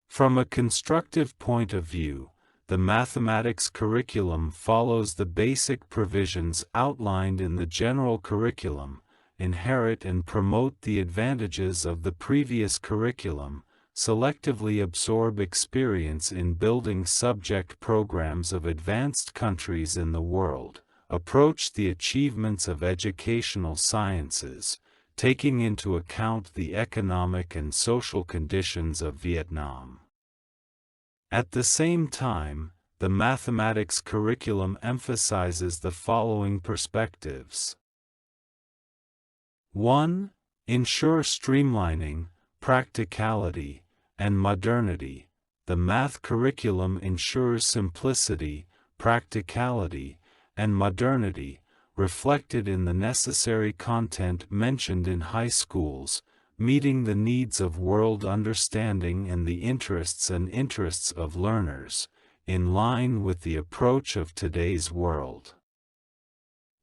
From a constructive point of view, the mathematics curriculum follows the basic provisions outlined in the general curriculum, inherit and promote the advantages of the previous curriculum, selectively absorb experience in building subject programs of advanced countries in the world, approach the achievements of educational sciences, taking into account the economic and social conditions of Vietnam. At the same time, the mathematics curriculum emphasizes the following perspectives. 1. Ensure streamlining, practicality, and modernity. The math curriculum ensures simplicity, practicality, and modernity, reflected in the necessary content mentioned in high schools, meeting the needs of world understanding and the interests of learners, in line with the approach of today's world.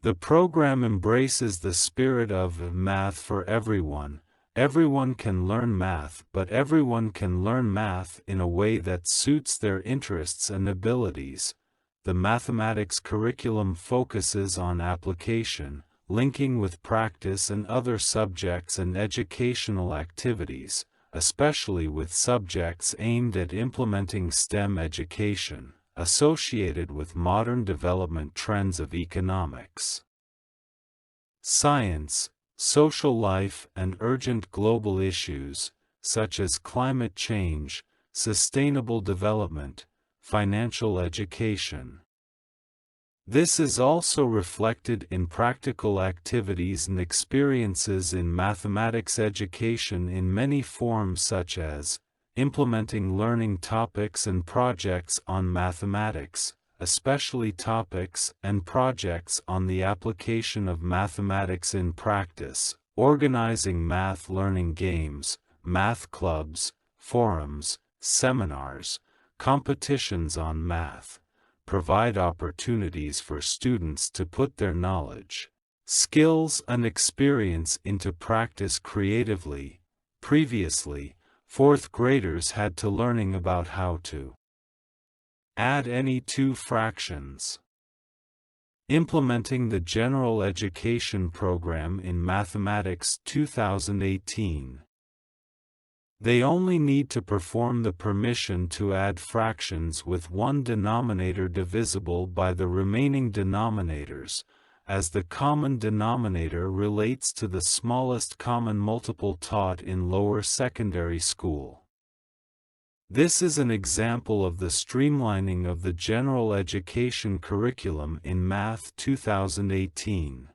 The program embraces the spirit of math for everyone. Everyone can learn math, but everyone can learn math in a way that suits their interests and abilities. The mathematics curriculum focuses on application, linking with practice and other subjects and educational activities, especially with subjects aimed at implementing STEM education, associated with modern development trends of economics, science, social life, and urgent global issues, such as climate change, sustainable development, financial education. This is also reflected in practical activities and experiences in mathematics education in many forms, such as implementing learning topics and projects on mathematics, especially topics and projects on the application of mathematics in practice, organizing math learning games, math clubs, forums, seminars, competitions on math, provide opportunities for students to put their knowledge, skills, and experience into practice creatively. Previously, fourth graders had to learning about how to add any two fractions. Implementing the General Education Program in Mathematics 2018. They only need to perform the permission to add fractions with one denominator divisible by the remaining denominators, as the common denominator relates to the smallest common multiple taught in lower secondary school. This is an example of the streamlining of the general education curriculum in Math 2018.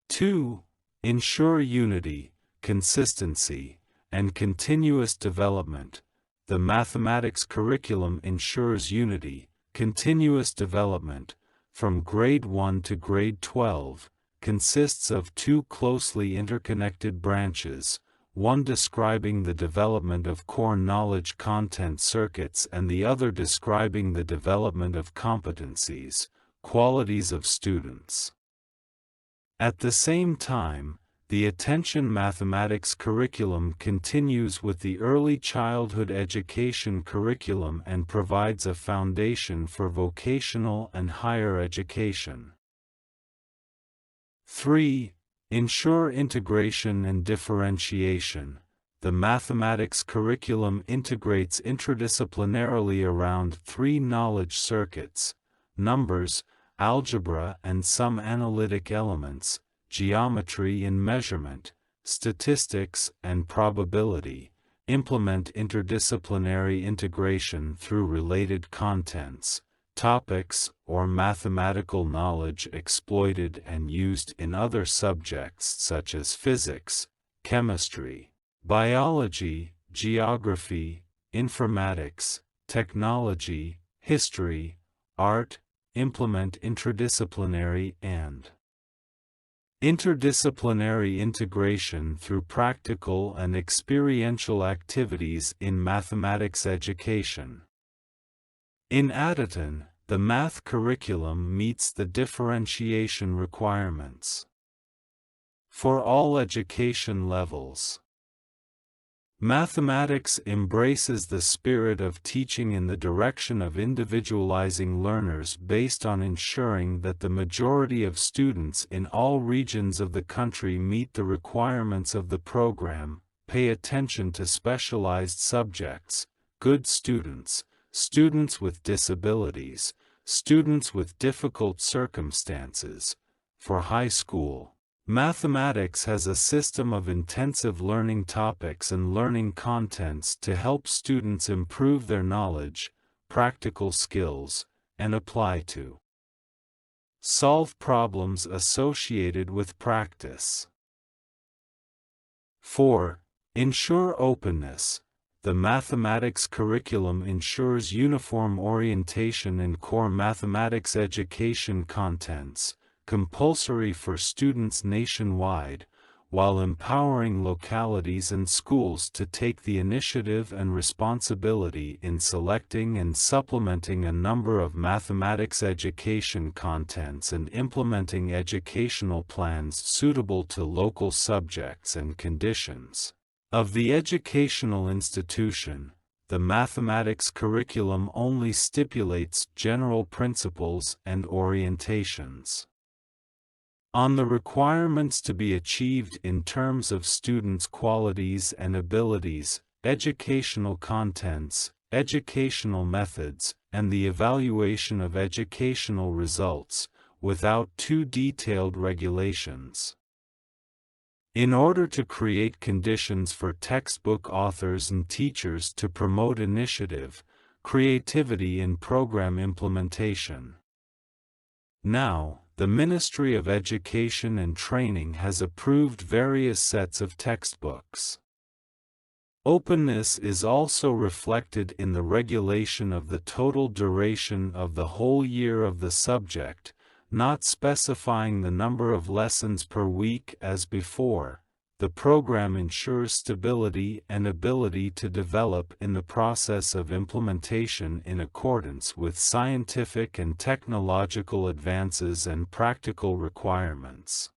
2. Ensure unity, consistency, and continuous development. The mathematics curriculum ensures unity, continuous development, from grade 1 to grade 12, consists of two closely interconnected branches, one describing the development of core knowledge content circuits and the other describing the development of competencies, qualities of students. At the same time, the Attention Mathematics curriculum continues with the early childhood education curriculum and provides a foundation for vocational and higher education. 3. Ensure integration and differentiation. The mathematics curriculum integrates interdisciplinarily around three knowledge circuits: numbers, algebra, and some analytic elements, geometry and measurement, statistics, and probability. Implement interdisciplinary integration through related contents, topics, or mathematical knowledge exploited and used in other subjects such as physics, chemistry, biology, geography, informatics, technology, history, art. Implement interdisciplinary and interdisciplinary integration through practical and experiential activities in mathematics education. In addition, the math curriculum meets the differentiation requirements for all education levels. Mathematics embraces the spirit of teaching in the direction of individualizing learners based on ensuring that the majority of students in all regions of the country meet the requirements of the program, pay attention to specialized subjects, good students, students with disabilities, students with difficult circumstances. For high school, mathematics has a system of intensive learning topics and learning contents to help students improve their knowledge, practical skills, and apply to solve problems associated with practice. 4. Ensure openness. The mathematics curriculum ensures uniform orientation in core mathematics education contents, compulsory for students nationwide, while empowering localities and schools to take the initiative and responsibility in selecting and supplementing a number of mathematics education contents and implementing educational plans suitable to local subjects and conditions of the educational institution. The mathematics curriculum only stipulates general principles and orientations on the requirements to be achieved in terms of students' qualities and abilities, educational contents, educational methods, and the evaluation of educational results, without too detailed regulations. In order to create conditions for textbook authors and teachers to promote initiative, creativity in program implementation. Now, the Ministry of Education and Training has approved various sets of textbooks. Openness is also reflected in the regulation of the total duration of the whole year of the subject, not specifying the number of lessons per week as before. The program ensures stability and ability to develop in the process of implementation in accordance with scientific and technological advances and practical requirements.